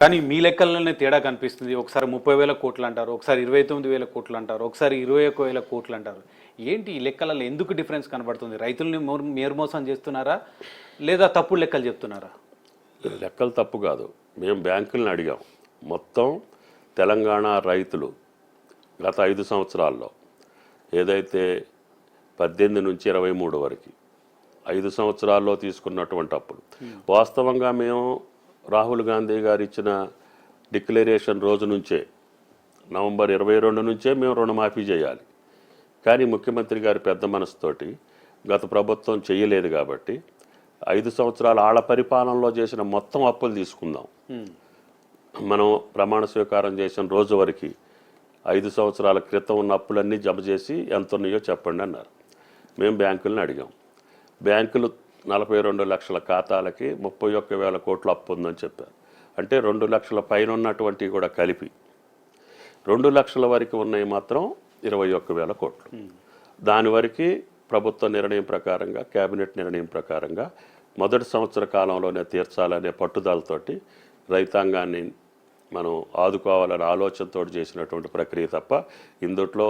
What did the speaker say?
కానీ మీ లెక్కల్లోనే తేడా కనిపిస్తుంది. ఒకసారి 30,000 కోట్లు అంటారు, ఒకసారి 29,000 కోట్లు అంటారు, ఒకసారి 21,000 కోట్లు అంటారు. ఏంటి ఈ లెక్కలలో ఎందుకు డిఫరెన్స్ కనబడుతుంది? రైతుల్ని మీరు మోసం చేస్తున్నారా, లేదా తప్పుడు లెక్కలు చెప్తున్నారా? లెక్కలు తప్పు కాదు. మేము బ్యాంకులను అడిగాం. మొత్తం తెలంగాణ రైతులు గత 5 సంవత్సరాల్లో ఏదైతే 18 నుంచి 23 వరకు 5 సంవత్సరాల్లో తీసుకున్నటువంటి అప్పులు, వాస్తవంగా మేము రాహుల్ గాంధీ గారు ఇచ్చిన డిక్లరేషన్ రోజు నుంచే నవంబర్ 22 నుంచే మేము రుణమాఫీ చేయాలి. కానీ ముఖ్యమంత్రి గారి పెద్ద మనసుతోటి గత ప్రభుత్వం చేయలేదు కాబట్టి 5 సంవత్సరాల ఆళ్ల పరిపాలనలో చేసిన మొత్తం అప్పులు తీసుకుందాం. మనం ప్రమాణ స్వీకారం చేసిన రోజు వరకు 5 సంవత్సరాల క్రితం ఉన్న అప్పులన్నీ జమ చేసి ఎంత ఉన్నాయో చెప్పండి అన్నారు. మేము బ్యాంకులను అడిగాం. బ్యాంకులు 42 లక్షల ఖాతాలకి 31,000 కోట్ల అప్పు ఉందని చెప్పారు. అంటే 2 లక్షల పైన ఉన్నటువంటివి కూడా కలిపి 2 లక్షల వరకు ఉన్నాయి మాత్రం 21,000 కోట్లు. దాని వరకు ప్రభుత్వ నిర్ణయం ప్రకారంగా, కేబినెట్ నిర్ణయం ప్రకారంగా మొదటి సంవత్సర కాలంలోనే తీర్చాలనే పట్టుదలతోటి రైతాంగాన్ని మనం ఆదుకోవాలనే ఆలోచనతో చేసినటువంటి ప్రక్రియ తప్ప ఇందుట్లో